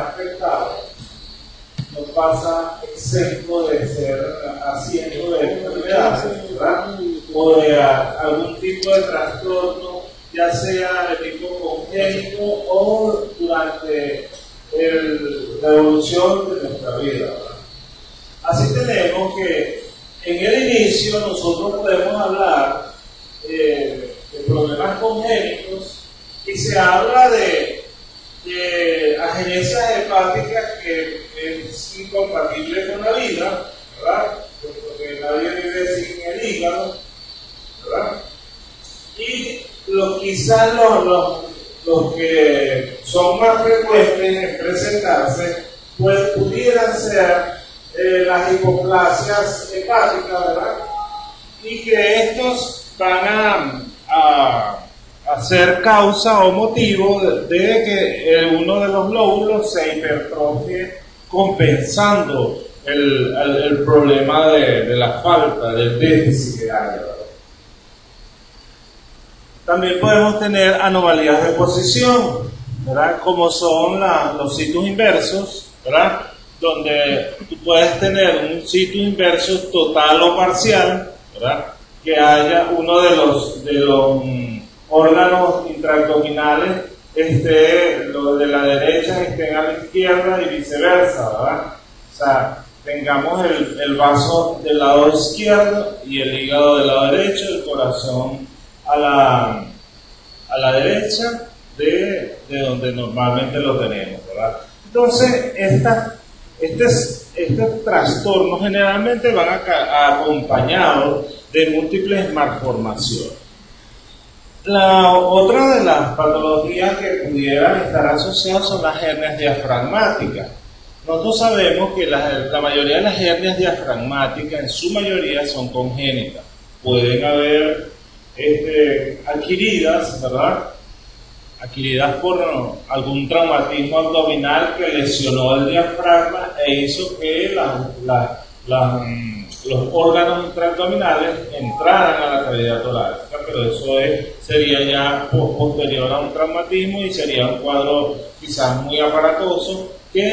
afectado, no pasa exento de ser asiento de enfermedades, ¿verdad? O de algún tipo de trastorno, ya sea de tipo congénito o durante la evolución de nuestra vida, ¿verdad? Así tenemos que en el inicio nosotros podemos hablar de problemas congénitos y se habla de agenesia hepática que es incompatible con la vida, ¿verdad? Porque nadie vive sin el hígado, ¿verdad? Y quizás los que son más frecuentes en presentarse, pues pudieran ser las hipoplasias hepáticas, ¿verdad? Y que estos van a ser causa o motivo de que uno de los lóbulos se hipertrofie, compensando el problema de la falta, del déficit que hay, ¿verdad? También podemos tener anomalías de posición, ¿verdad? Como son los situs inversos, ¿verdad? Donde tú puedes tener un sitio inverso total o parcial, ¿verdad? Que haya uno de los órganos intraabdominales, los de la derecha estén a la izquierda y viceversa, ¿verdad? O sea, tengamos el vaso del lado izquierdo y el hígado del lado derecho, el corazón a la derecha de donde normalmente lo tenemos, ¿verdad? Entonces, estos trastornos generalmente van acompañados de múltiples malformaciones. Otra de las patologías que pudieran estar asociadas son las hernias diafragmáticas. Nosotros sabemos que la mayoría de las hernias diafragmáticas, en su mayoría, son congénitas. Pueden haber adquiridas, ¿verdad? Adquiridas por algún traumatismo abdominal que lesionó el diafragma e hizo que los órganos intraabdominales entraran a la cavidad torácica, pero eso sería ya posterior a un traumatismo y sería un cuadro quizás muy aparatoso que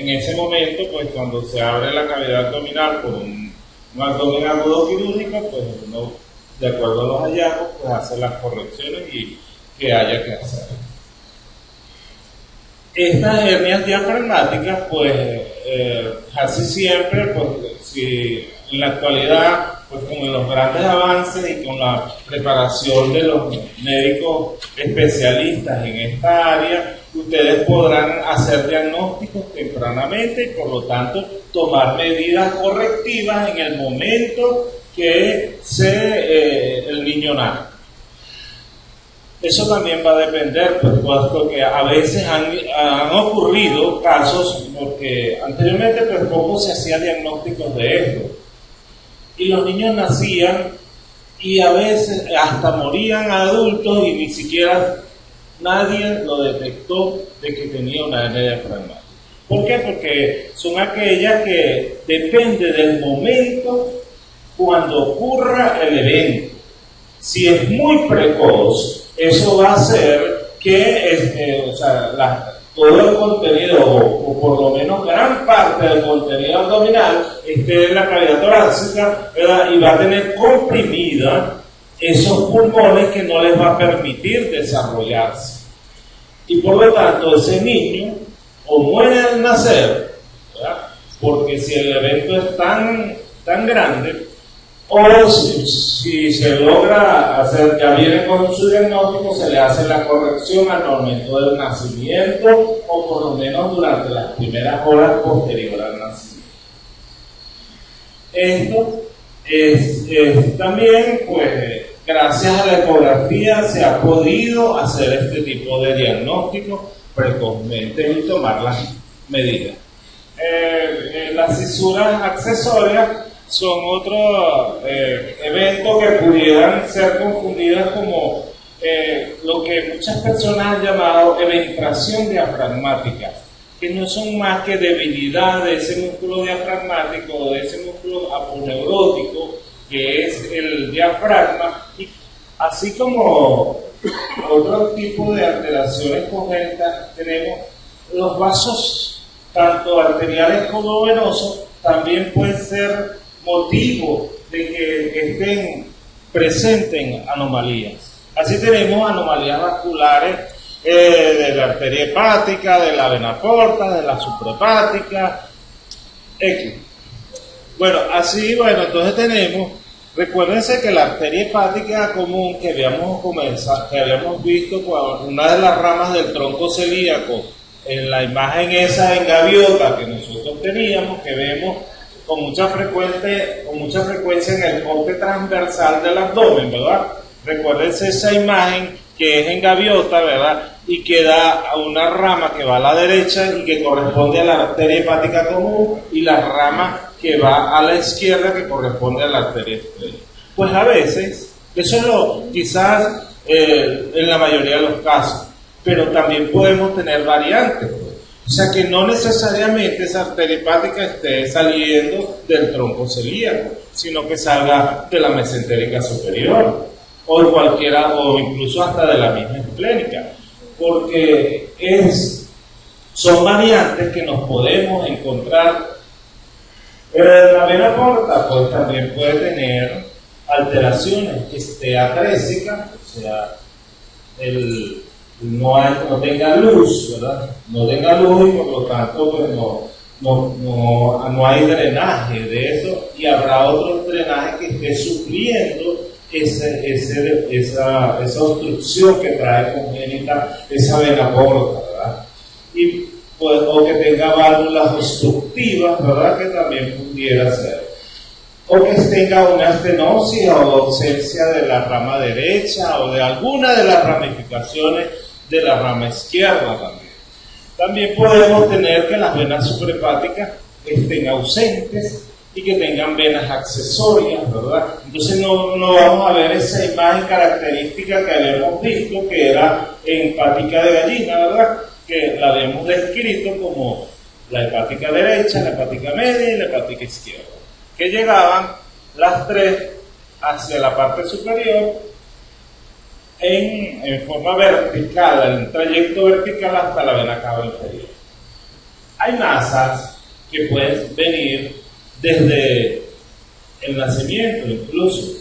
en ese momento, pues cuando se abre la cavidad abdominal por un abdomen agudo quirúrgico, pues uno, de acuerdo a los hallazgos, pues hace las correcciones y que haya que hacer. Estas hernias diafragmáticas, pues casi siempre, pues si en la actualidad, pues con los grandes avances y con la preparación de los médicos especialistas en esta área, ustedes podrán hacer diagnósticos tempranamente y por lo tanto tomar medidas correctivas en el momento que el niño nace. Eso también va a depender, pues, puesto que a veces han ocurrido casos, porque anteriormente pues poco se hacía diagnósticos de esto, y los niños nacían y a veces hasta morían adultos y ni siquiera nadie lo detectó de que tenía una hernia diafragmática. ¿Por qué? Porque son aquellas que depende del momento cuando ocurra el evento. Si es muy precoz, eso va a hacer que todo el contenido, o por lo menos gran parte del contenido abdominal, esté en la cavidad torácica, ¿verdad? Y va a tener comprimida esos pulmones que no les va a permitir desarrollarse. Y por lo tanto, ese niño o muere al nacer, ¿verdad? Porque si el evento es tan grande, o si se logra hacer, ya viene con su diagnóstico, se le hace la corrección al momento del nacimiento o por lo menos durante las primeras horas posteriores al nacimiento. Esto es también, pues, gracias a la ecografía se ha podido hacer este tipo de diagnóstico precozmente y tomar las medidas. Las fisuras accesorias son otro evento que pudieran ser confundidas como lo que muchas personas han llamado eventración diafragmática, que no son más que debilidad de ese músculo diafragmático o de ese músculo aponeurótico que es el diafragma, y así como otro tipo de alteraciones congénitas tenemos los vasos, tanto arteriales como venosos, también pueden ser motivo de que presenten anomalías. Así tenemos anomalías vasculares de la arteria hepática, de la vena porta, de la suprahepática, X. Bueno, entonces tenemos, recuérdense que la arteria hepática común que habíamos visto con una de las ramas del tronco celíaco, en la imagen esa en gaviota que nosotros teníamos, que vemos con mucha frecuencia en el corte transversal del abdomen, ¿verdad? Recuérdense esa imagen que es en gaviota, ¿verdad? Y que da a una rama que va a la derecha y que corresponde a la arteria hepática común, y la rama que va a la izquierda que corresponde a la arteria estrella. Pues a veces, eso es quizás en la mayoría de los casos, pero también podemos tener variantes. O sea que no necesariamente esa arteria hepática esté saliendo del tronco celíaco, sino que salga de la mesentérica superior, o incluso hasta de la misma esplénica, porque son variantes que nos podemos encontrar. La vena porta pues también puede tener alteraciones, que esté atrésica, o sea, no tenga luz, ¿verdad? No tenga luz, y por lo tanto pues no hay drenaje de eso, y habrá otro drenaje que esté supliendo esa obstrucción que trae congénita esa vena porta, ¿verdad? O que tenga válvulas obstructivas, ¿verdad? Que también pudiera ser. O que tenga una estenosis o ausencia de la rama derecha o de alguna de las ramificaciones de la rama izquierda también. También podemos tener que las venas suprahepáticas estén ausentes y que tengan venas accesorias, ¿verdad? Entonces no vamos a ver esa imagen característica que habíamos visto, que era hepática de gallina, ¿verdad? Que la habíamos descrito como la hepática derecha, la hepática media y la hepática izquierda, que llegaban las tres hacia la parte superior en forma vertical, en trayecto vertical hasta la vena cava inferior. Hay masas que pueden venir desde el nacimiento incluso,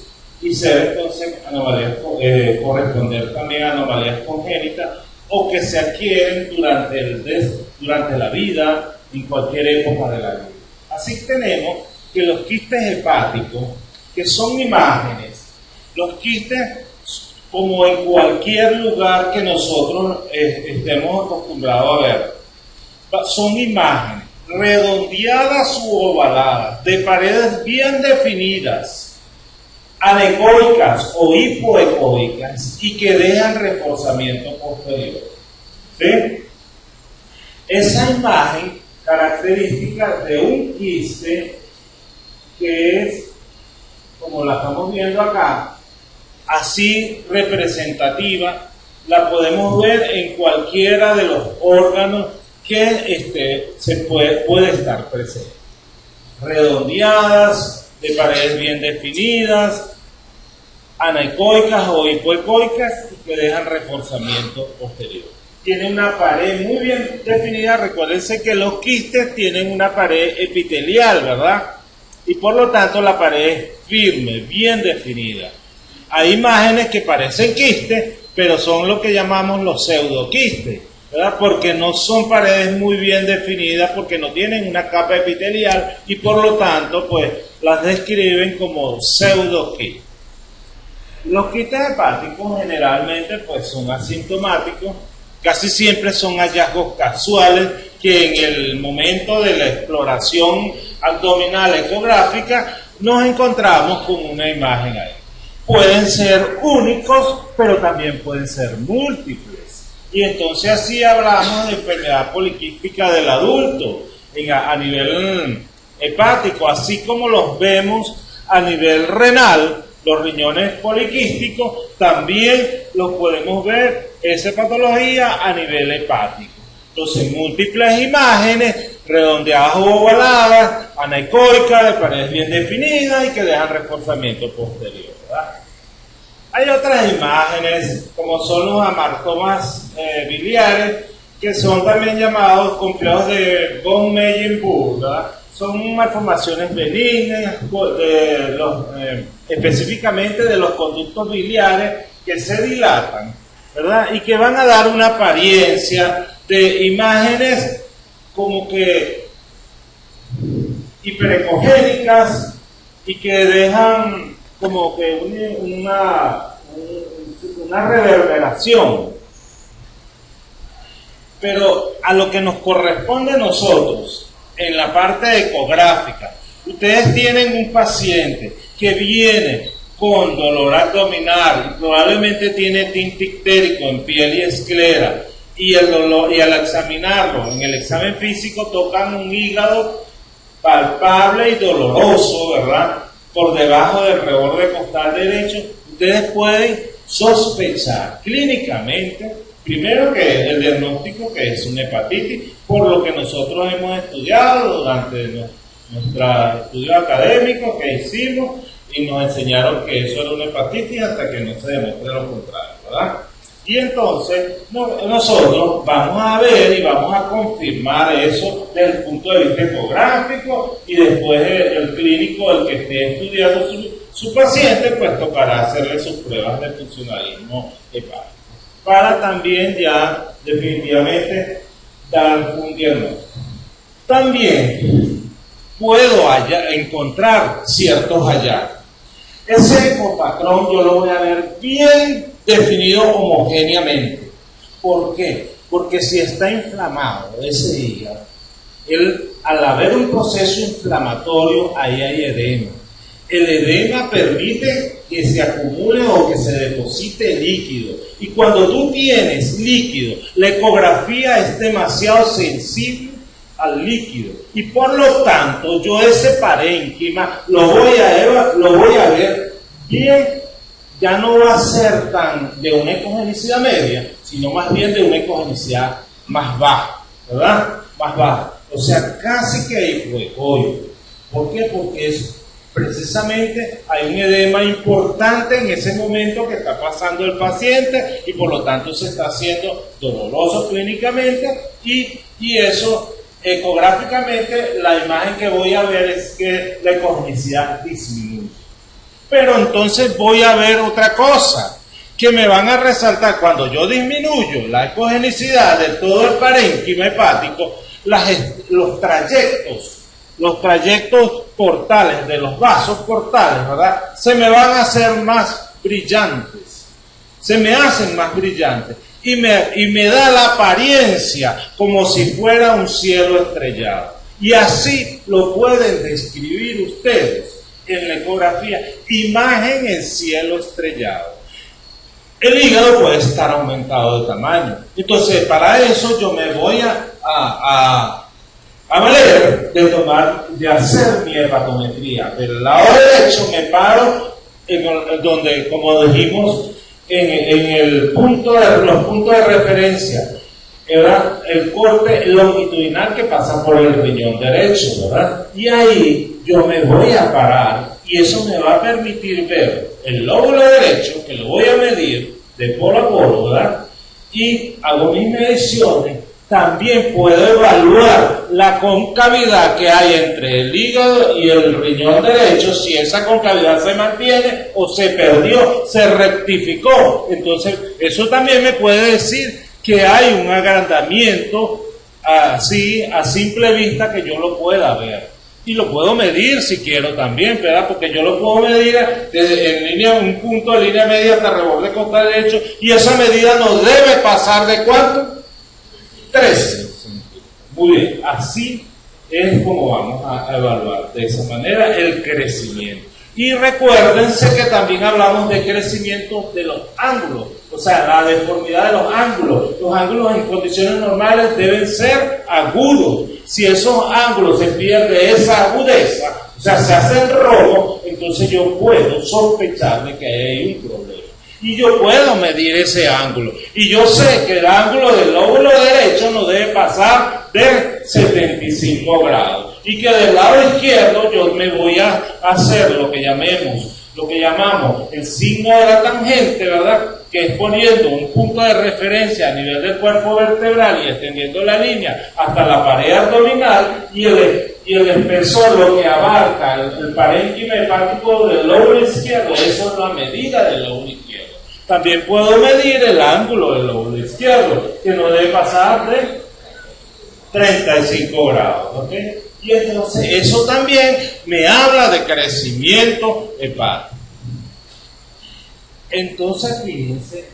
y ser entonces anomalías, corresponder también a anomalías congénitas, o que se adquieren durante la vida, en cualquier época de la vida. Así tenemos que los quistes hepáticos, que son imágenes, los quistes, como en cualquier lugar que nosotros estemos acostumbrados a ver, son imágenes redondeadas u ovaladas, de paredes bien definidas, anecoicas o hipoecoicas, y que dejan reforzamiento posterior. ¿Sí? Esa imagen característica de un quiste, que es, como la estamos viendo acá, así representativa, la podemos ver en cualquiera de los órganos que puede estar presente. Redondeadas, de paredes bien definidas, anecoicas o hipoecoicas, y que dejan reforzamiento posterior. Tiene una pared muy bien definida. Recuérdense que los quistes tienen una pared epitelial, ¿verdad? Y por lo tanto la pared es firme, bien definida. Hay imágenes que parecen quistes, pero son lo que llamamos los pseudoquistes, ¿verdad? Porque no son paredes muy bien definidas, porque no tienen una capa epitelial, y por lo tanto pues las describen como pseudoquistes. Los quistes hepáticos generalmente pues son asintomáticos, casi siempre son hallazgos casuales que en el momento de la exploración abdominal ecográfica nos encontramos con una imagen ahí. Pueden ser únicos, pero también pueden ser múltiples. Y entonces así hablamos de enfermedad poliquística del adulto a nivel hepático, así como los vemos a nivel renal. Los riñones poliquísticos también los podemos ver, esa patología a nivel hepático. Entonces, múltiples imágenes, redondeadas o ovaladas, anecoicas, de paredes bien definidas y que dejan reforzamiento posterior, ¿verdad? Hay otras imágenes, como son los amartomas biliares, que son también llamados complejos de von Meyenburg, ¿verdad? Son malformaciones benignas, específicamente de los conductos biliares que se dilatan, ¿verdad? Y que van a dar una apariencia de imágenes como que hiperecogénicas y que dejan como que una reverberación. Pero a lo que nos corresponde a nosotros, en la parte ecográfica, ustedes tienen un paciente que viene con dolor abdominal y probablemente tiene tinte ictérico en piel y esclera, y el dolor, y al examinarlo en el examen físico tocan un hígado palpable y doloroso, ¿verdad?, por debajo del reborde costal derecho. Ustedes pueden sospechar clínicamente, primero, que el diagnóstico que es una hepatitis, por lo que nosotros hemos estudiado durante nuestro estudio académico que hicimos, y nos enseñaron que eso era una hepatitis hasta que no se demuestre lo contrario, ¿verdad? Y entonces nosotros vamos a ver y vamos a confirmar eso desde el punto de vista ecográfico, y después el clínico, el que esté estudiando su paciente, pues tocará hacerle sus pruebas de funcionalismo hepático, para también ya definitivamente dar un diagnóstico. También puedo encontrar ciertos hallazgos. Ese ecopatrón yo lo voy a ver bien definido homogéneamente. ¿Por qué? Porque si está inflamado ese hígado, al haber un proceso inflamatorio, ahí hay edema. El edema permite que se acumule o que se deposite líquido. Y cuando tú tienes líquido, la ecografía es demasiado sensible al líquido. Y por lo tanto, yo ese parénquima lo voy a ver bien. Ya no va a ser tan de una ecogenicidad media, sino más bien de una ecogenicidad más baja, ¿verdad? Más baja. O sea, casi que hipoecoico. ¿Por qué? Porque precisamente hay un edema importante en ese momento que está pasando el paciente, y por lo tanto se está haciendo doloroso clínicamente, y eso ecográficamente la imagen que voy a ver es que la ecogenicidad disminuye. Pero entonces voy a ver otra cosa que me van a resaltar. Cuando yo disminuyo la ecogenicidad de todo el parénquima hepático, los trayectos portales de los vasos portales, ¿verdad?, se me van a hacer más brillantes, se me hacen más brillantes, y me da la apariencia como si fuera un cielo estrellado. Y así lo pueden describir ustedes en la ecografía: imagen en cielo estrellado. El hígado puede estar aumentado de tamaño. Entonces, para eso yo me voy a valer de hacer mi hepatometría. Del lado derecho me paro donde, como dijimos, en los puntos de referencia, era el corte longitudinal que pasa por el riñón derecho, ¿verdad? Y ahí yo me voy a parar, y eso me va a permitir ver el lóbulo derecho, que lo voy a medir de polo a polo, ¿verdad? Y hago mis mediciones. También puedo evaluar la concavidad que hay entre el hígado y el riñón derecho, si esa concavidad se mantiene o se perdió, se rectificó. Entonces, eso también me puede decir que hay un agrandamiento así a simple vista, que yo lo pueda ver. Y lo puedo medir si quiero también, ¿verdad? Porque yo lo puedo medir en línea, un punto de línea media hasta reborde costal derecho, y esa medida no debe pasar de ¿cuánto? 13. Muy bien, así es como vamos a evaluar de esa manera el crecimiento. Y recuérdense que también hablamos de crecimiento de los ángulos, o sea, la deformidad de los ángulos. Los ángulos en condiciones normales deben ser agudos. Si esos ángulos se pierde esa agudeza, o sea, se hacen rojos, entonces yo puedo sospechar de que hay un problema. Y yo puedo medir ese ángulo. Y yo sé que el ángulo del lóbulo derecho no debe pasar de 75 grados. Y que del lado izquierdo yo me voy a hacer lo que llamamos el signo de la tangente, ¿verdad? que es poniendo un punto de referencia a nivel del cuerpo vertebral y extendiendo la línea hasta la pared abdominal, y el espesor, lo que abarca el parénquima hepático del lóbulo izquierdo, eso es la medida del lóbulo izquierdo. También puedo medir el ángulo del lóbulo izquierdo, que no debe pasar de 35 grados, ¿ok? Y entonces eso también me habla de crecimiento hepático. Entonces, fíjense,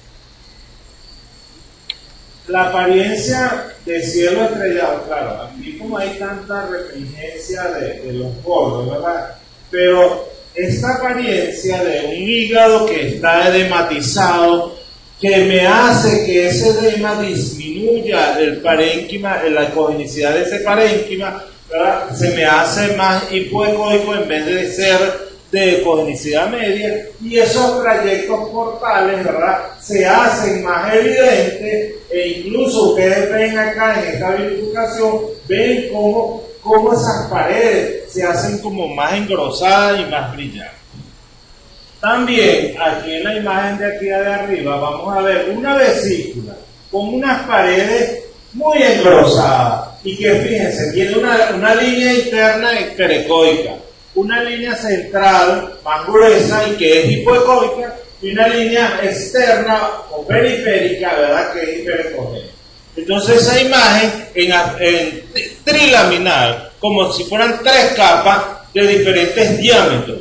la apariencia de cielo estrellado, claro, aquí como hay tanta refringencia de los bordos, ¿verdad? Pero esta apariencia de un hígado que está edematizado, que me hace que ese edema disminuya el parénquima, la cogenicidad de ese parénquima, ¿verdad? Se me hace más hipoecoico en vez de ser de cogenicidad media, y esos trayectos portales, ¿verdad?, se hacen más evidentes, e incluso ustedes ven acá en esta bifurcación, ven cómo esas paredes se hacen como más engrosadas y más brillantes. También aquí en la imagen de aquí de arriba vamos a ver una vesícula con unas paredes muy engrosadas y que, fíjense, tiene una línea interna esterecoica, una línea central más gruesa y que es hipoecoica, y una línea externa o periférica, ¿verdad?, que es hiperecogénica. Entonces esa imagen en trilaminar, como si fueran tres capas de diferentes diámetros,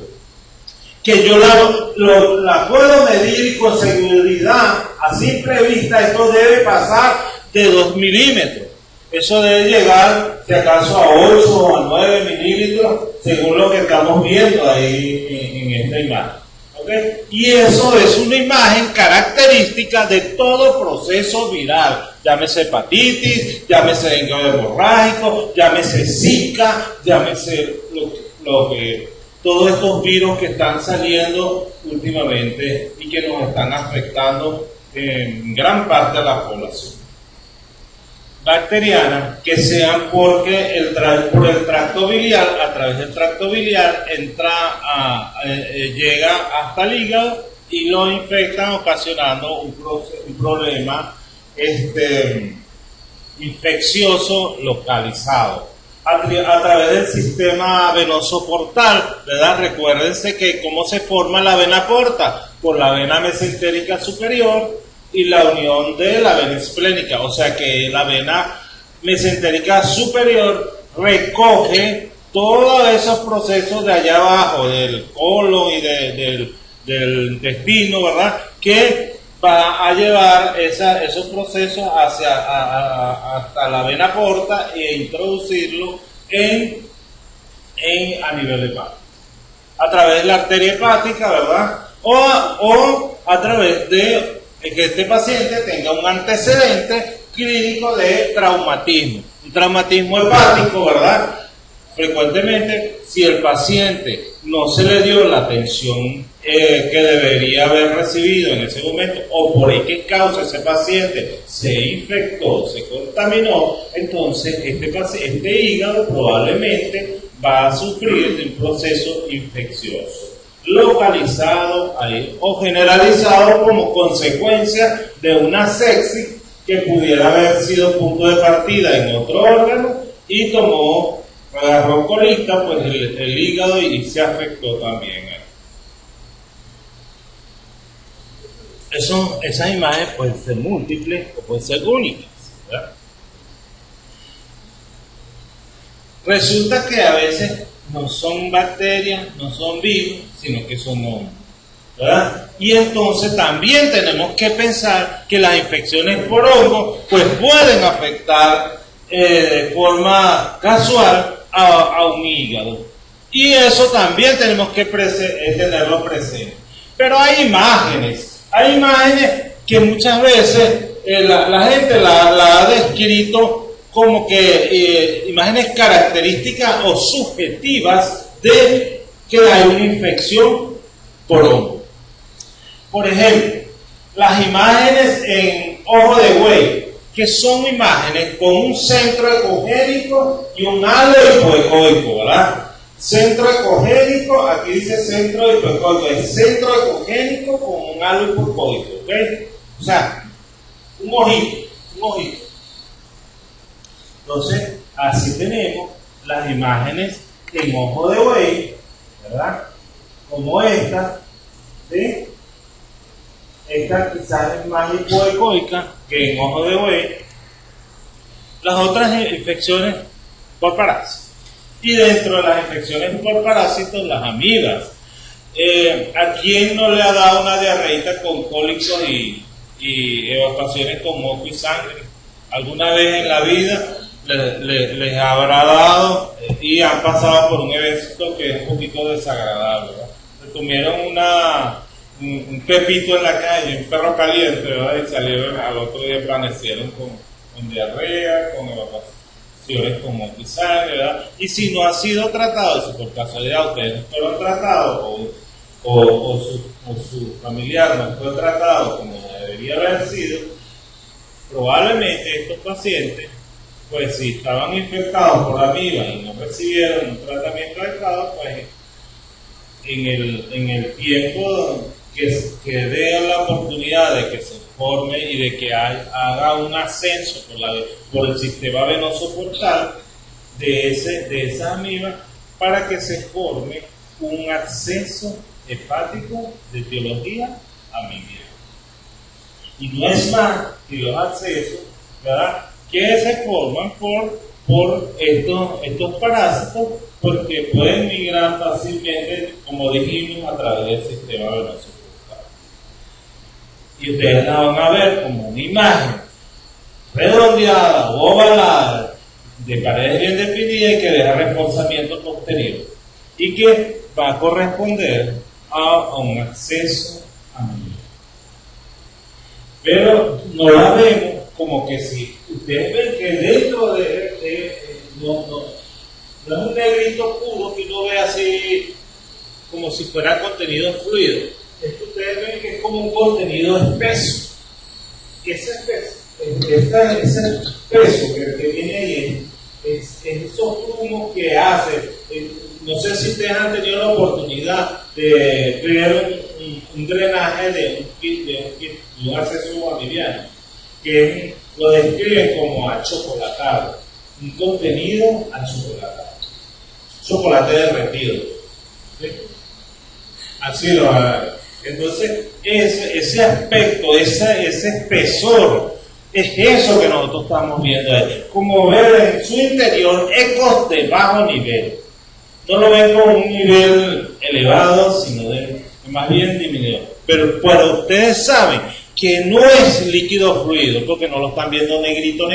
que yo la puedo medir con seguridad a simple vista. Esto debe pasar de 2 milímetros. Eso debe llegar, si acaso, a 8 o a 9 milímetros, según lo que estamos viendo ahí en esta imagen. ¿Okay? Y eso es una imagen característica de todo proceso viral. Llámese hepatitis, llámese dengue hemorrágico, llámese Zika, llámese todos estos virus que están saliendo últimamente y que nos están afectando en gran parte de la población bacteriana, que sean porque por el tracto biliar, a través del tracto biliar llega hasta el hígado y lo infectan, ocasionando un problema infeccioso localizado a través del sistema venoso portal, ¿verdad? Recuérdense que cómo se forma la vena porta, por la vena mesentérica superior y la unión de la vena esplénica, o sea que la vena mesentérica superior recoge todos esos procesos de allá abajo, del colon y del intestino, ¿verdad?, que va a llevar esos procesos hasta la vena porta e introducirlo a nivel hepático, a través de la arteria hepática, ¿verdad?, o a través de que este paciente tenga un antecedente clínico de traumatismo, un traumatismo hepático, ¿verdad? Frecuentemente, si el paciente no se le dio la atención que debería haber recibido en ese momento, o por qué causa ese paciente se infectó, se contaminó, entonces este hígado probablemente va a sufrir de un proceso infeccioso localizado ahí o generalizado como consecuencia de una sepsis que pudiera haber sido punto de partida en otro órgano y agarró colita pues el hígado y se afectó también. Esas imágenes pueden ser múltiples o pueden ser únicas, ¿verdad? Resulta que a veces no son bacterias, no son virus, sino que son hongos, ¿verdad? Y entonces también tenemos que pensar que las infecciones por hongos pues pueden afectar de forma casual a un hígado. Y eso también tenemos que tenerlo presente. Pero hay imágenes que muchas veces la gente la ha descrito como que imágenes características o subjetivas de que hay una infección por hongo. Por ejemplo, las imágenes en ojo de buey, que son imágenes con un centro ecogénico y un halo hipoecoico, ¿verdad? centro ecogénico, aquí dice centro hipoecoico, es centro ecogénico con un halo hipoecoico, ¿ok? O sea, un ojito, un ojito. Entonces, así tenemos las imágenes en ojo de buey, ¿verdad? Como esta, ¿sí? Esta quizás es más hipoecoica que en ojo de buey. Las otras infecciones por parásitos. Y dentro de las infecciones por parásitos, las amibas. ¿A quién no le ha dado una diarreíta con cólicos y evacuaciones con moco y sangre? ¿Alguna vez en la vida les habrá dado y han pasado por un evento que es un poquito desagradable, ¿verdad? Se comieron un pepito en la calle, un perro caliente, ¿verdad? Y salieron al otro día, amanecieron con diarrea, con evacuaciones con moco y sangre, ¿verdad? Y si no ha sido tratado, si por casualidad ustedes no fueron tratados o su familiar no fue tratado como debería haber sido, probablemente estos pacientes, pues si estaban infectados por amiba y no recibieron un tratamiento adecuado, pues en el tiempo que dé la oportunidad de que se forme y de que haga un ascenso por el sistema venoso portal de esa amiba para que se forme un acceso hepático de etiología amibiana. Y no es más que los accesos, ¿verdad?, que se forman por estos parásitos, porque pueden migrar fácilmente, como dijimos, a través del sistema venoso portal. Y ustedes la van a ver como una imagen redondeada o ovalada de paredes bien definidas y que deja reforzamiento posterior y que va a corresponder a un acceso amibiano. Pero no la vemos como que si ustedes ven que dentro no es un negrito puro que uno ve así como si fuera contenido fluido. Esto ustedes ven que es como un contenido espeso. Y ese espeso que viene ahí es esos grumos que hace. No sé si ustedes han tenido la oportunidad de ver un drenaje de un acceso amibiano, que lo describen como achocolatado, un contenido achocolatado, chocolate derretido, ¿sí? Así lo va a ver. Entonces, ese aspecto, ese espesor, es eso que nosotros estamos viendo ahí. Como ver en su interior ecos de bajo nivel. No lo ven con un nivel elevado, sino más bien disminuido. Pero ustedes saben que no es líquido fluido, porque no lo están viendo negrito,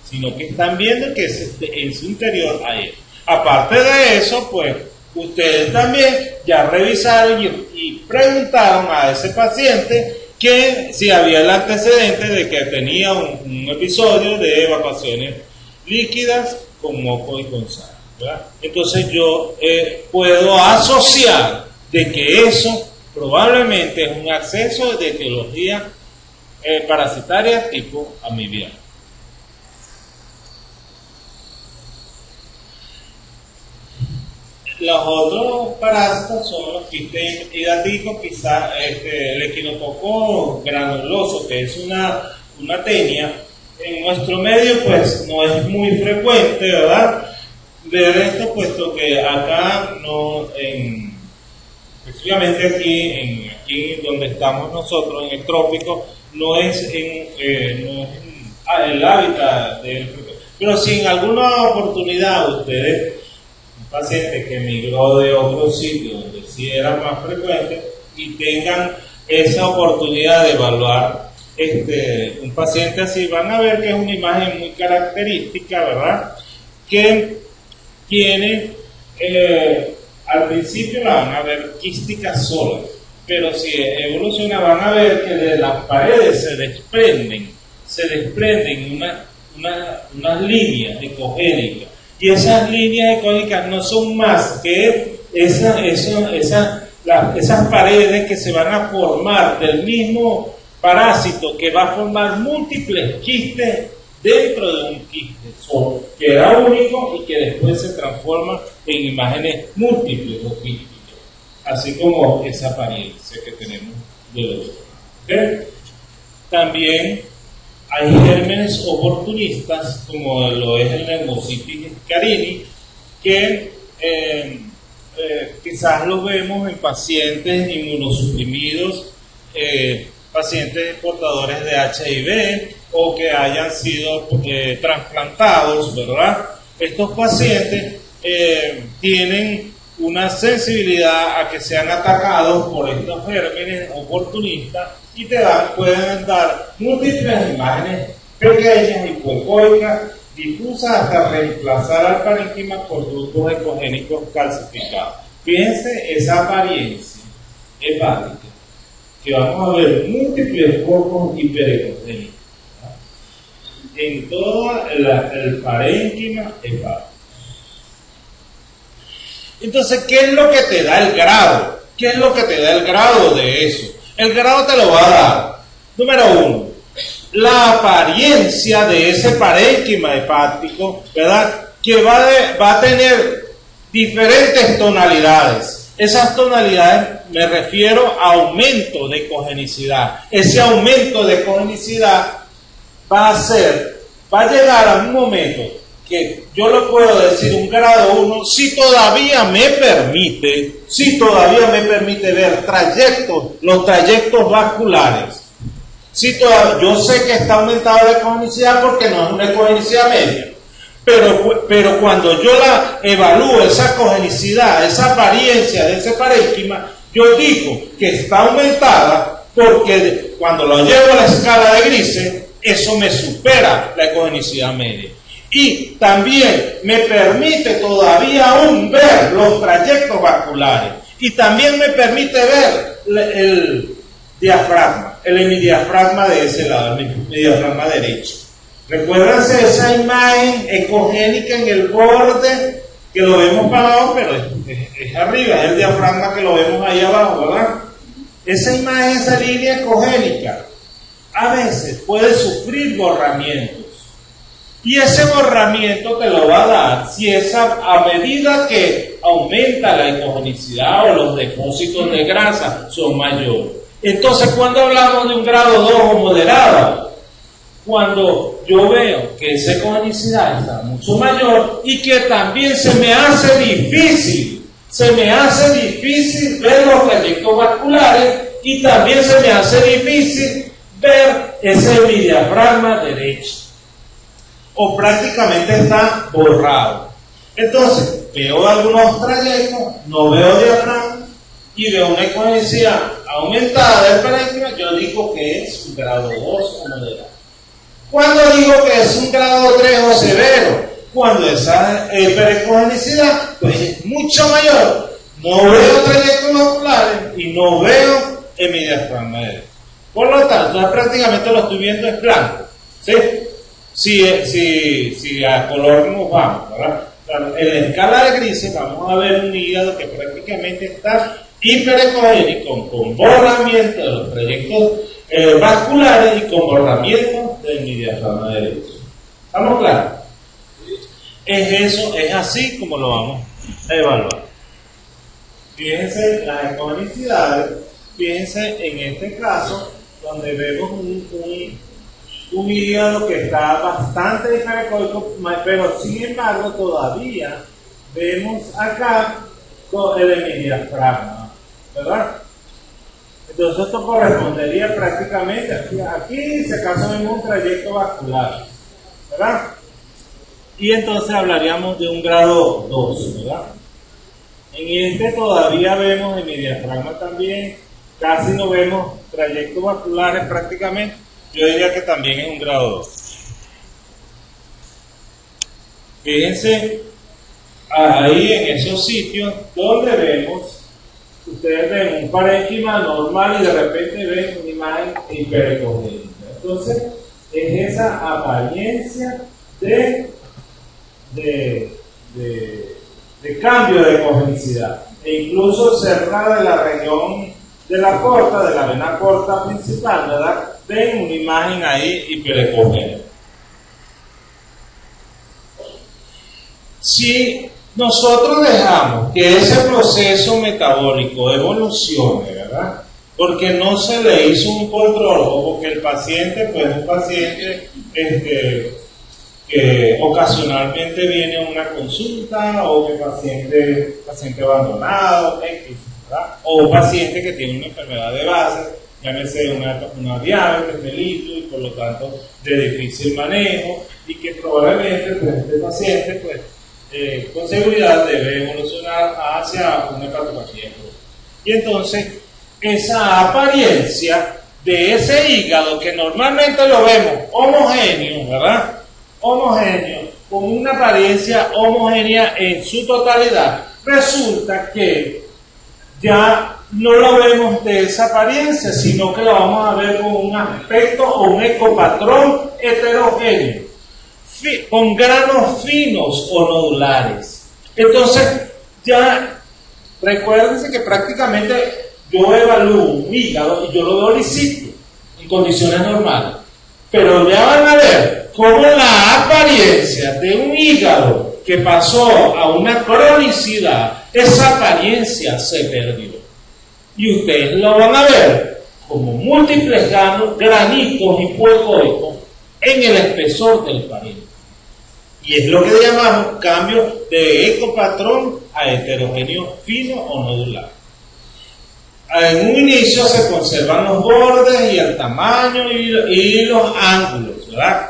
sino que están viendo que en su interior hay. Aparte de eso, pues, ustedes también ya revisaron y preguntaron a ese paciente que si había el antecedente de que tenía un episodio de evacuaciones líquidas con moco y con sangre, ¿verdad? Entonces yo puedo asociar de que eso probablemente es un acceso de etiología parasitaria tipo amibiana. Los otros parásitos son los quistes hidáticos, quizás el equinococo granuloso, que es una tenia. En nuestro medio, pues, no es muy frecuente, ¿verdad?, ver esto, puesto que acá no, específicamente aquí donde estamos nosotros, en el trópico, no es el hábitat del. Pero si en alguna oportunidad ustedes, un paciente que migró de otro sitio donde sí era más frecuente, y tengan esa oportunidad de evaluar un paciente así, van a ver que es una imagen muy característica, ¿verdad?, que tiene, al principio la van a ver quística sola, pero si evoluciona van a ver que de las paredes se desprenden unas líneas ecogénicas, y esas líneas ecogénicas no son más que esas paredes que se van a formar del mismo parásito, que va a formar múltiples quistes dentro de un quiste que era único y que después se transforma en imágenes múltiples o quísticas, así como esa apariencia que tenemos de los ¿okay? También hay gérmenes oportunistas, como lo es el Pneumocystis carini, que quizás los vemos en pacientes inmunosuprimidos, pacientes portadores de HIV o que hayan sido trasplantados, ¿verdad? Estos pacientes tienen una sensibilidad a que sean atacados por estos gérmenes oportunistas y pueden dar múltiples imágenes pequeñas, hipoecoicas, difusas hasta reemplazar al parénquima por grupos ecogénicos calcificados. Fíjense esa apariencia hepática, que vamos a ver múltiples focos hiperecogénicos en todo el parénquima hepático. Entonces, ¿qué es lo que te da el grado? ¿Qué es lo que te da el grado de eso? El grado te lo va a dar, número 1, la apariencia de ese parénquima hepático, ¿verdad? Que va a tener diferentes tonalidades. Esas tonalidades me refiero a aumento de ecogenicidad. Ese aumento de ecogenicidad va a llegar a un momento que yo lo puedo decir un grado 1 si todavía me permite ver los trayectos vasculares. Yo sé que está aumentada la ecogenicidad porque no es una ecogenicidad media, pero cuando yo la evalúo, esa ecogenicidad, esa apariencia de ese parénquima, yo digo que está aumentada porque cuando lo llevo a la escala de grises, eso me supera la ecogenicidad media. Y también me permite todavía aún ver los trayectos vasculares. Y también me permite ver el diafragma, el hemidiafragma de ese lado, el hemidiafragma derecho. Recuérdense esa imagen ecogénica en el borde, que lo vemos para abajo, pero es arriba, es el diafragma que lo vemos ahí abajo, ¿verdad? Esa imagen, esa línea ecogénica, a veces puede sufrir borramientos. Y ese borramiento te lo va a dar si a medida que aumenta la ecogenicidad o los depósitos de grasa son mayores. Entonces, cuando hablamos de un grado 2 o moderado, cuando yo veo que esa ecogenicidad está mucho mayor y que también se me hace difícil ver los trayectos vasculares y también se me hace difícil ver ese hemidiafragma derecho, o prácticamente está borrado. Entonces, veo algunos trayectos, no veo diafragma y veo una ecogenicidad aumentada del parénquima, yo digo que es un grado 2 o moderado. Cuando digo que es un grado 3 o severo, cuando esa hiperecogenicidad pues es mucho mayor, no veo trayectos vasculares y no veo hemidiafragma derecho. Por lo tanto, ya prácticamente lo estoy viendo en blanco, ¿sí? Si a color nos vamos, ¿verdad? En la escala de grises vamos a ver un hígado que prácticamente está hiperecogénico, con borramiento de los trayectos vasculares y con borramiento del diafragma derecho. ¿Estamos claros? Es así como lo vamos a evaluar. Fíjense las ecogenicidades, fíjense en este caso donde vemos un hígado que está bastante hiperecóico, pero sin embargo todavía vemos acá con el hemidiafragma, ¿verdad? Entonces esto correspondería prácticamente aquí si acaso vemos un trayecto vascular, ¿verdad? Y entonces hablaríamos de un grado 2, ¿verdad? En este todavía vemos hemidiafragma también, casi no vemos trayectos vasculares prácticamente. Yo diría que también es un grado 2. Fíjense ahí en esos sitios donde vemos, ustedes ven un parénquima normal y de repente ven una imagen hiperecogénica. Entonces, es esa apariencia de cambio de ecogenicidad. E incluso cerca de la región de la porta, de la vena porta principal, ¿verdad? Ven una imagen ahí hiperecogénica. Si nosotros dejamos que ese proceso metabólico evolucione, ¿verdad? Porque no se le hizo un control, o porque el paciente, pues es un paciente que ocasionalmente viene a una consulta, o que paciente abandonado, ¿verdad? O un paciente que tiene una enfermedad de base, llámese una diabetes mellitus y por lo tanto de difícil manejo, y que probablemente pues, este paciente pues, con seguridad debe evolucionar hacia una hepatopatía. Y entonces esa apariencia de ese hígado que normalmente lo vemos homogéneo, ¿verdad? Homogéneo, con una apariencia homogénea en su totalidad, resulta que ya no lo vemos de esa apariencia, sino que lo vamos a ver con un aspecto o un ecopatrón heterogéneo, con granos finos o nodulares. Entonces, ya recuérdense que prácticamente yo evalúo un hígado y yo lo veo lisito, en condiciones normales. Pero ya van a ver cómo la apariencia de un hígado que pasó a una cronicidad, esa apariencia se perdió. Y ustedes lo van a ver como múltiples granitos hipoecoicos en el espesor del parénquima. Y es lo que llamamos cambio de ecopatrón a heterogéneo fino o nodular. En un inicio se conservan los bordes y el tamaño y los ángulos, ¿verdad?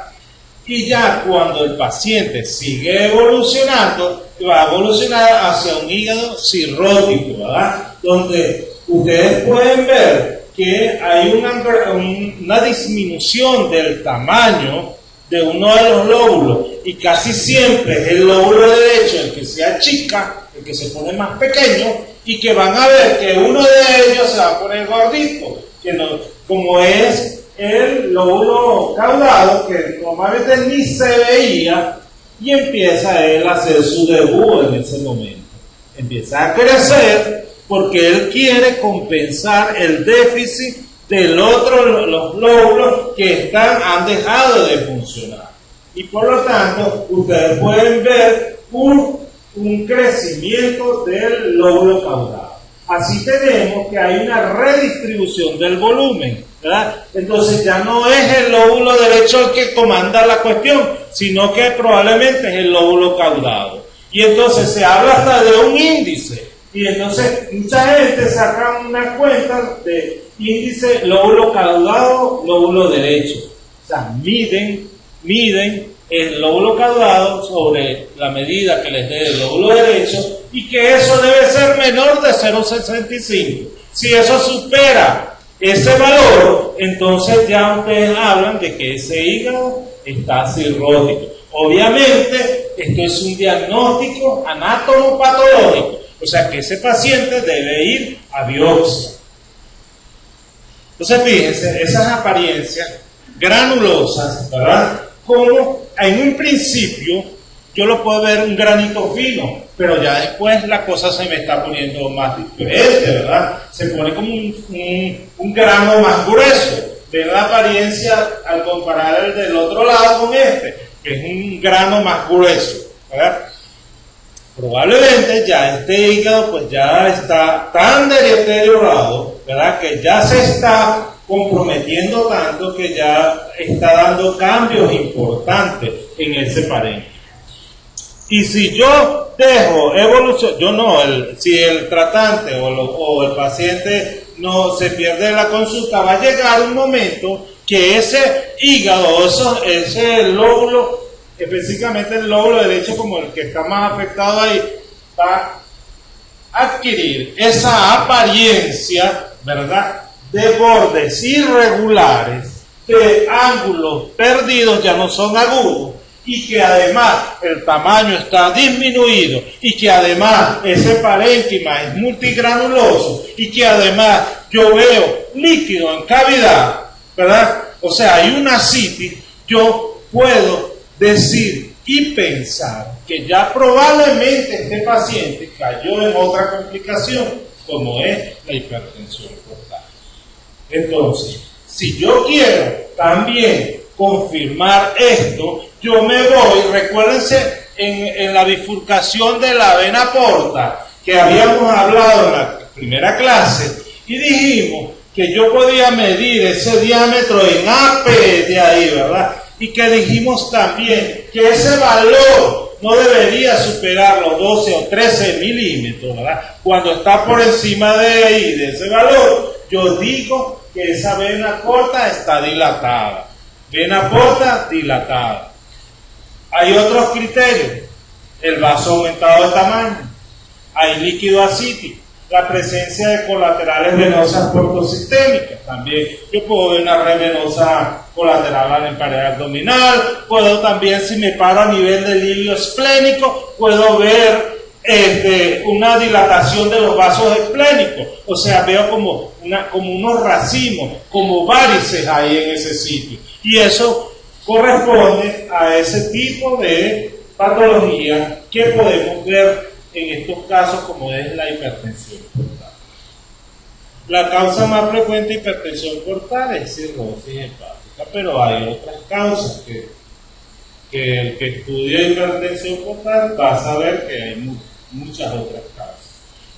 Y ya cuando el paciente sigue evolucionando, va a evolucionar hacia un hígado cirrótico, ¿verdad? Donde ustedes pueden ver que hay una disminución del tamaño de uno de los lóbulos, y casi siempre es el lóbulo derecho el que se achica, el que se pone más pequeño, y que van a ver que uno de ellos se va a poner gordito, que no, como es el lóbulo caudado, que normalmente ni se veía, y empieza él a hacer su debut en ese momento. Empieza a crecer porque él quiere compensar el déficit del otro, los lóbulos que han dejado de funcionar. Y por lo tanto, ustedes pueden ver un crecimiento del lóbulo caudado. Así tenemos que hay una redistribución del volumen, ¿verdad? Entonces ya no es el lóbulo derecho el que comanda la cuestión, sino que probablemente es el lóbulo caudado. Y entonces se habla hasta de un índice. Y entonces mucha gente saca una cuenta de índice lóbulo caudado, lóbulo derecho. O sea, miden el lóbulo caudado sobre la medida que les dé el lóbulo derecho, y que eso debe ser menor de 0,65. Si eso supera ese valor, entonces ya ustedes hablan de que ese hígado está cirrótico. Obviamente, esto es un diagnóstico anatomopatológico, o sea que ese paciente debe ir a biopsia. Entonces, fíjense, esas apariencias granulosas, ¿verdad? Como en un principio yo lo puedo ver un granito fino, pero ya después la cosa se me está poniendo más diferente, ¿verdad? Se pone como un grano más grueso. Ven la apariencia al comparar el del otro lado con este, que es un grano más grueso, ¿verdad? Probablemente ya este hígado pues ya está tan deteriorado, ¿verdad? Que ya se está comprometiendo tanto que ya está dando cambios importantes en ese parénquima. Y si yo dejo evolución, si el tratante o el paciente no se pierde la consulta, va a llegar un momento que ese hígado, ese lóbulo, específicamente el lóbulo derecho como el que está más afectado ahí, va a adquirir esa apariencia, ¿verdad?, de bordes irregulares, de ángulos perdidos, ya no son agudos, y que además el tamaño está disminuido, y que además ese parénquima es multigranuloso, y que además yo veo líquido en cavidad, ¿verdad? O sea, hay una citis. Yo puedo decir y pensar que ya probablemente este paciente cayó en otra complicación, como es la hipertensión portal. Entonces, si yo quiero también confirmar esto, yo me voy, recuérdense en la bifurcación de la vena porta, que habíamos hablado en la primera clase, y dijimos que yo podía medir ese diámetro en AP de ahí, ¿verdad? Y que dijimos también que ese valor no debería superar los 12 o 13 milímetros, ¿verdad? Cuando está por encima de ahí, de ese valor, yo digo que esa vena porta está dilatada. Vena porta dilatada. Hay otros criterios. El vaso aumentado de tamaño. Hay líquido ascítico. La presencia de colaterales venosas portosistémicas. También yo puedo ver una red venosa colateral en pared abdominal. Puedo también, si me paro a nivel del hilio esplénico, puedo ver una dilatación de los vasos esplénicos. O sea, veo como unos racimos, como varices ahí en ese sitio. Y eso corresponde a ese tipo de patología que podemos ver en estos casos, como es la hipertensión portal. La causa más frecuente de hipertensión portal es cirrosis hepática, pero hay otras causas que el que estudia hipertensión portal va a saber que hay muchas otras causas.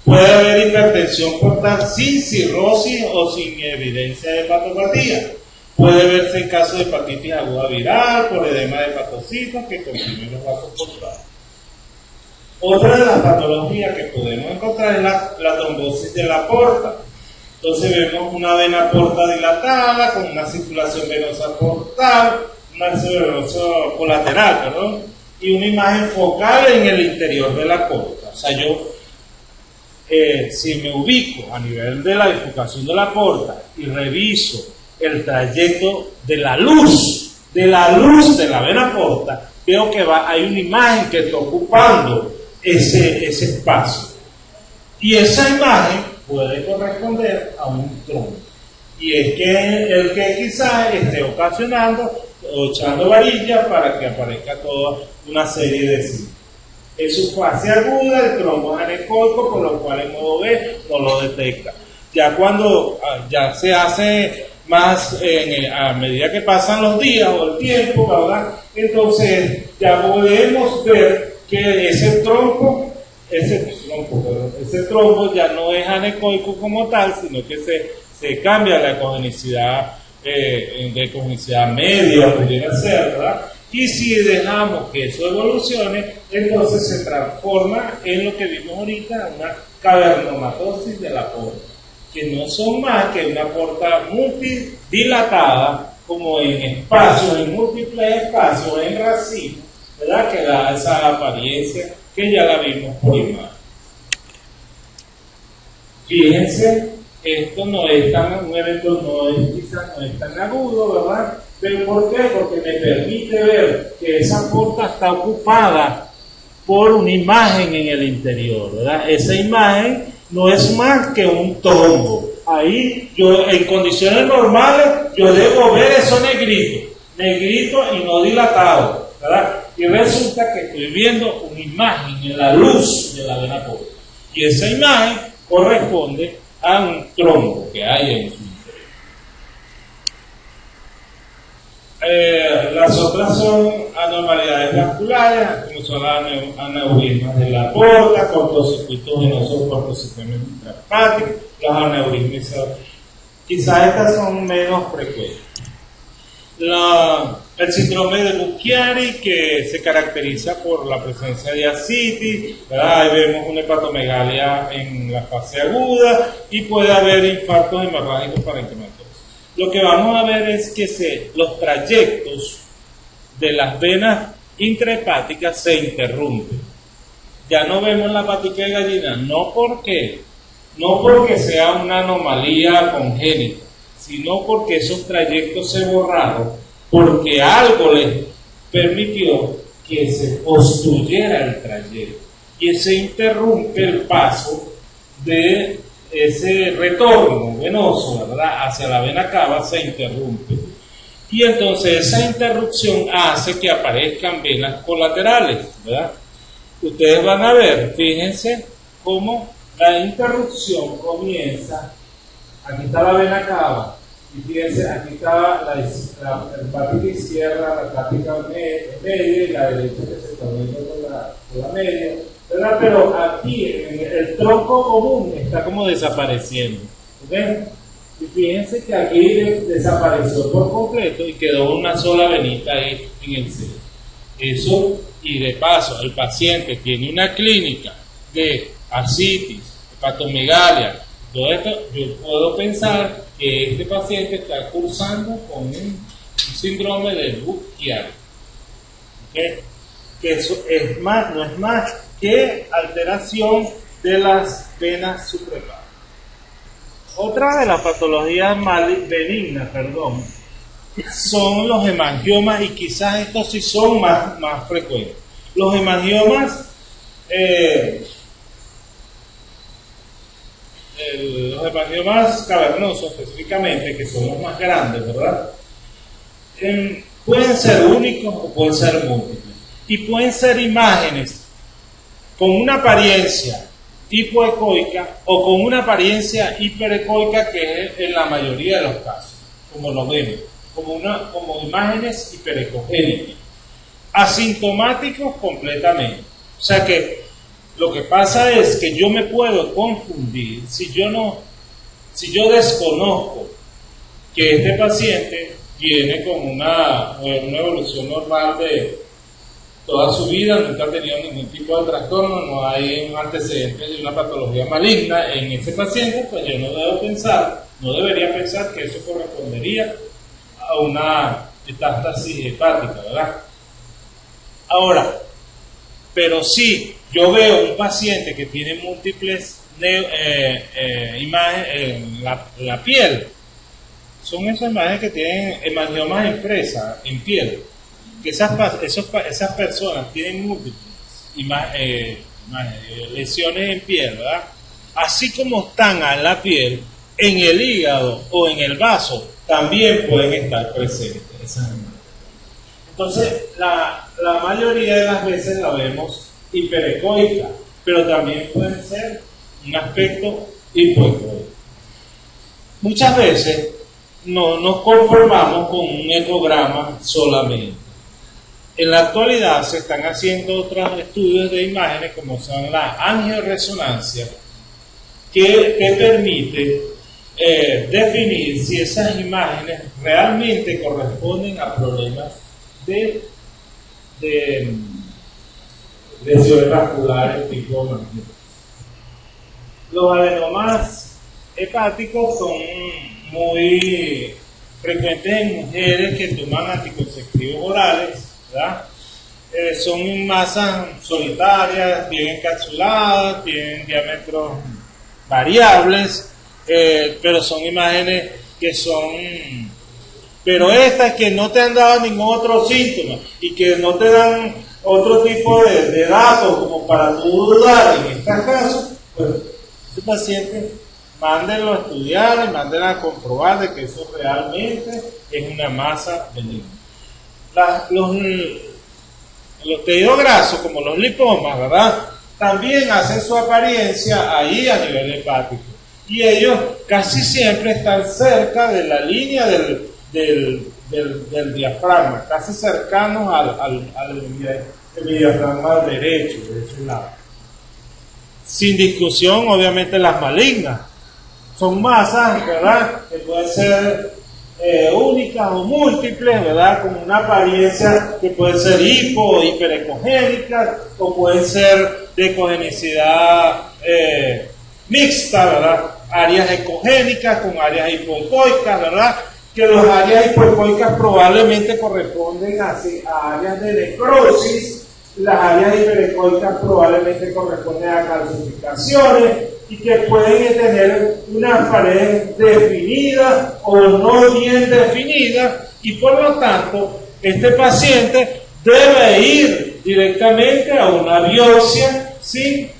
Puede haber hipertensión portal sin cirrosis o sin evidencia de hepatopatía. Puede verse en caso de hepatitis aguda viral, por edema de hepatocitos que comprime los vasos portales. Otra de las patologías que podemos encontrar es la trombosis de la porta. Entonces vemos una vena porta dilatada con una circulación venosa portal, una circulación colateral, perdón, y una imagen focal en el interior de la porta. O sea, yo, si me ubico a nivel de la bifurcación de la porta y reviso el trayecto de la luz de la vena porta, veo que hay una imagen que está ocupando ese espacio. Y esa imagen puede corresponder a un trombo. Y es que el que quizás esté ocasionando o echando varilla para que aparezca toda una serie de signos. En su fase aguda, el trombo es anecoico, por lo cual en modo B no lo detecta. Ya cuando ya se hace más a medida que pasan los días o el tiempo, ¿verdad? Entonces ya podemos ver que ese trombo ya no es anecoico como tal, sino que se cambia la ecogenicidad de ecogenicidad media, pudiera ser, ¿verdad? Y si dejamos que eso evolucione, entonces se transforma en lo que vimos ahorita, una cavernomatosis de la porta, que no son más que una porta multidilatada, como en múltiples espacios, en racimos, ¿verdad? Que da esa apariencia que ya la vimos por imagen. Fíjense, esto no es tan, un evento quizás no es tan agudo, ¿verdad? ¿Pero por qué? Porque me permite ver que esa porta está ocupada por una imagen en el interior, ¿verdad? Esa imagen no es más que un trombo. Ahí, yo en condiciones normales, yo debo ver eso negrito y no dilatado, ¿verdad? Y resulta que estoy viendo una imagen en la luz de la vena porta. Y esa imagen corresponde a un trombo que hay en su interior. Las otras son anormalidades vasculares, como son aneurismas de la porta, cortocircuitos venosos por los sistemas intrahepáticos, los aneurismas. Quizás estas son menos frecuentes. El síndrome de Buchiari, que se caracteriza por la presencia de ascitis, ¿verdad? Ahí vemos una hepatomegalia en la fase aguda y puede haber infartos hemorrágicos parenquimatosos. Lo que vamos a ver es que los trayectos de las venas intrahepáticas se interrumpen. Ya no vemos la patica de gallina, no porque sea una anomalía congénita, sino porque esos trayectos se borraron, porque algo les permitió que se obstruyera el trayecto y se interrumpe el paso de ese retorno venoso, ¿verdad?, hacia la vena cava, se interrumpe. Y entonces esa interrupción hace que aparezcan venas colaterales, ¿verdad? Ustedes van a ver, fíjense cómo la interrupción comienza. Aquí está la vena cava, Y fíjense, aquí estaba la hepática izquierda, la hepática media y la derecha que se está viendo por la media, ¿verdad? Pero aquí el tronco común está como desapareciendo, ¿ok? Y fíjense que aquí desapareció por completo y quedó una sola venita ahí en el centro. Eso, y de paso, el paciente tiene una clínica de ascitis, hepatomegalia, todo esto, yo puedo pensar que este paciente está cursando con un síndrome de Buch-Chiari, ¿okay? Que eso es más, no es más que alteración de las venas suprarrenales. Otra de las patologías benignas, son los hemangiomas, y quizás estos sí son más frecuentes. Los hemangiomas, los hemangiomas cavernosos específicamente, que son los más grandes, ¿verdad? Pueden ser únicos o pueden ser múltiples. Y pueden ser imágenes con una apariencia hipoecoica o con una apariencia hiperecoica, que es en la mayoría de los casos, como lo vemos, como imágenes hiperecogénicas, asintomáticos completamente. O sea que lo que pasa es que yo me puedo confundir si yo desconozco que este paciente viene con una evolución normal de toda su vida, nunca ha tenido ningún tipo de trastorno, no hay un antecedente de una patología maligna en ese paciente, pues yo no debería pensar que eso correspondería a una metástasis hepática, ¿verdad? Ahora, pero si yo veo un paciente que tiene múltiples imágenes en la piel, son esas imágenes que tienen hemangiomas en piel, que esas personas tienen múltiples lesiones en piel, ¿verdad? Así como están en la piel, en el hígado o en el vaso, también pueden estar presentes esas imágenes. Entonces, la mayoría de las veces la vemos hiperecoica, pero también puede ser un aspecto hipoecoico. Muchas veces no nos conformamos con un ecograma solamente. En la actualidad se están haciendo otros estudios de imágenes, como son la angioresonancia, que permite definir si esas imágenes realmente corresponden a problemas de lesiones vasculares tipo magnético. Los adenomas hepáticos son muy frecuentes en mujeres que toman anticonceptivos orales, ¿verdad? Son masas solitarias, bien encapsuladas, tienen diámetros variables, pero son imágenes que son... Pero estas que no te han dado ningún otro síntoma y que no te dan otro tipo de datos como para tú dudar en estos casos, pues ese paciente mándenlo a estudiar y mándenlo a comprobar de que eso realmente es una masa benigna. Los tejidos grasos, como los lipomas, ¿verdad? También hacen su apariencia ahí a nivel hepático. Y ellos casi siempre están cerca de la línea del diafragma, casi cercanos al diafragma derecho, de ese lado. Sin discusión, obviamente, las malignas. Son masas, ¿verdad?, que pueden ser únicas o múltiples, ¿verdad?, con una apariencia que puede ser hipo o hiperecogénica, o pueden ser de ecogenicidad mixta, ¿verdad?, áreas ecogénicas con áreas hipoecoicas, ¿verdad?, que las áreas hipoecoicas probablemente corresponden a áreas de necrosis, las áreas hiperecoicas probablemente corresponden a calcificaciones, y que pueden tener una pared definida o no bien definida, y por lo tanto este paciente debe ir directamente a una biopsia. ¿Sí?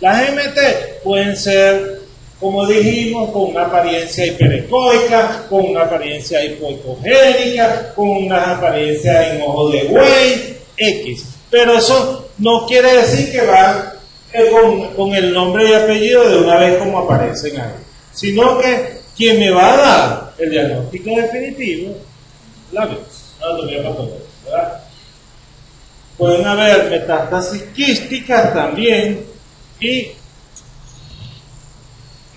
Las MT pueden ser, como dijimos, con una apariencia hiperecoica, con una apariencia hipoecogénica, con una apariencia en ojo de buey, X. Pero eso no quiere decir que van con el nombre y apellido de una vez como aparecen ahí, sino que quien me va a dar el diagnóstico definitivo, la anatomía patológica, ¿verdad? Pueden haber metástasis quísticas también, y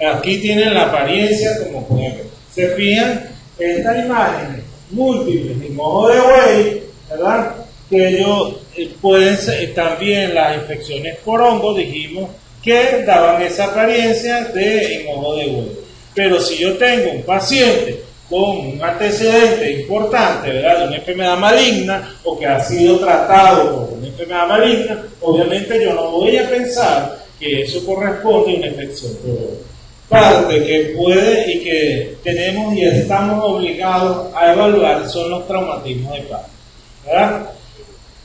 aquí tienen la apariencia como pueden ver. Se fijan en estas imágenes múltiples en ojo de buey, ¿verdad? Que ellos pueden ser, también las infecciones por hongo, dijimos que daban esa apariencia de en ojo de buey. Pero si yo tengo un paciente con un antecedente importante, ¿verdad?, de una enfermedad maligna o que ha sido tratado por una enfermedad maligna, obviamente yo no voy a pensar que eso corresponde a una infección por hongo. Parte que puede y que tenemos y estamos obligados a evaluar son los traumatismos hepáticos, ¿verdad?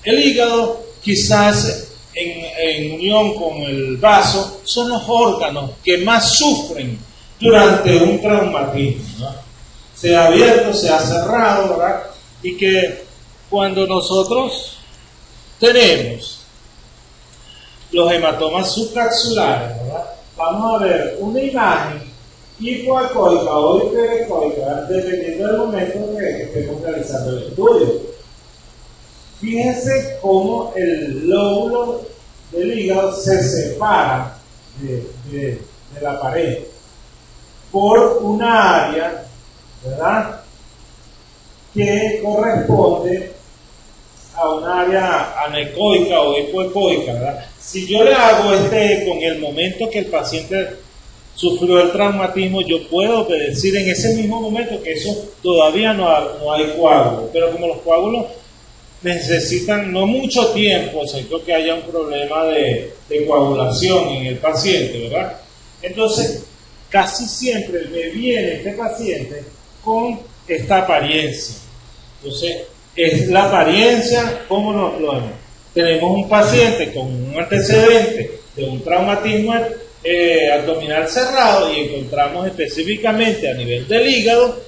El hígado, quizás en unión con el vaso, son los órganos que más sufren durante un traumatismo, ¿no? Sea abierto, sea cerrado, ¿verdad? Y que cuando nosotros tenemos los hematomas subcapsulares, ¿verdad?, vamos a ver una imagen hipoecoica o hiperecoica, dependiendo del momento que estemos realizando el estudio. Fíjense cómo el lóbulo del hígado se separa de la pared por una área, ¿verdad?, que corresponde a un área anecoica o hipoecoica, ¿verdad? Si yo le hago este eco en el momento que el paciente sufrió el traumatismo, yo puedo predecir en ese mismo momento que eso todavía no hay coágulos, pero como los coágulos necesitan no mucho tiempo, excepto que haya un problema de coagulación en el paciente, ¿verdad? Entonces, casi siempre me viene este paciente con esta apariencia. Entonces, es la apariencia, ¿cómo nos lo vemos? Tenemos un paciente con un antecedente de un traumatismo abdominal cerrado y encontramos específicamente a nivel del hígado,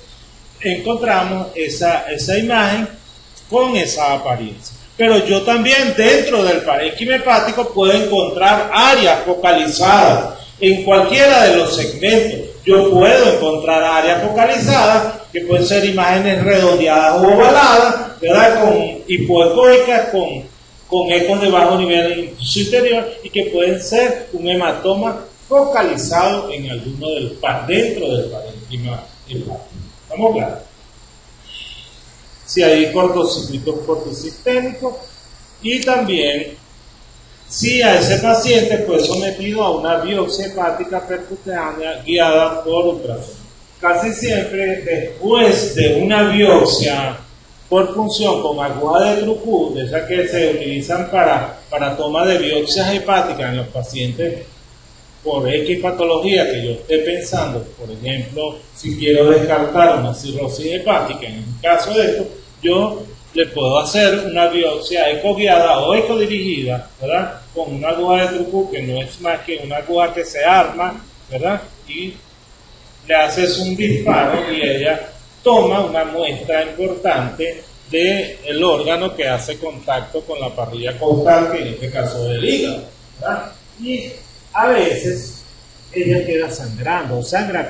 encontramos esa imagen con esa apariencia. Pero yo también dentro del parénquima hepático puedo encontrar áreas focalizadas en cualquiera de los segmentos. Yo puedo encontrar áreas focalizadas que pueden ser imágenes redondeadas o ovaladas, ¿verdad?, con hipoecoicas, con ecos de bajo nivel superior, y que pueden ser un hematoma focalizado en alguno dentro del parénquima hepático. ¿Estamos claros? Si hay cortocircuitos cortisistémicos, y también si a ese paciente fue sometido a una biopsia hepática percutánea guiada por ultrasonido. Casi siempre después de una biopsia por punción con aguja de Trucú, de esas que se utilizan para toma de biopsias hepáticas en los pacientes por X patología que yo esté pensando, por ejemplo, si quiero descartar una cirrosis hepática, en el caso de esto, yo le puedo hacer una biopsia ecoguiada o ecodirigida, ¿verdad?, con una aguja de Trucú, que no es más que una aguja que se arma, ¿verdad?, y le haces un disparo y ella toma una muestra importante del órgano que hace contacto con la parrilla caudal, que en este caso es el hígado, ¿verdad? Y a veces ella queda sangrando,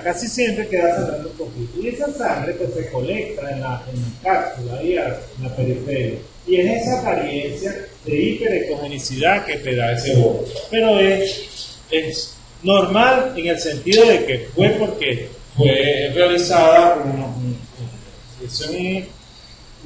casi siempre queda sangrando un poquito, y esa sangre pues se colecta en la cápsula y en la periferia, y es esa apariencia de hiperecogenicidad que te da ese órgano. Pero es normal en el sentido de que fue porque fue realizada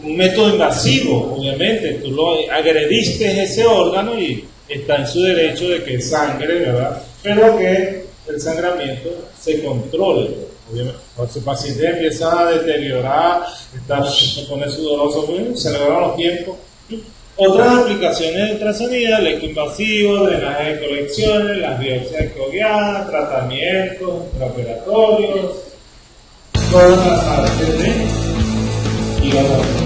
un método invasivo, obviamente, tú lo agrediste ese órgano y está en su derecho de que sangre, ¿verdad?, pero que el sangramiento se controle, obviamente. Cuando su paciente empieza a deteriorar, se pone sudoroso, se le van los tiempos. Otras aplicaciones de ultrasonido, el ecoinvasivo, drenaje de colecciones, las biopsias ecoguiadas, tratamientos intraoperatorios, todas las artes de hígado.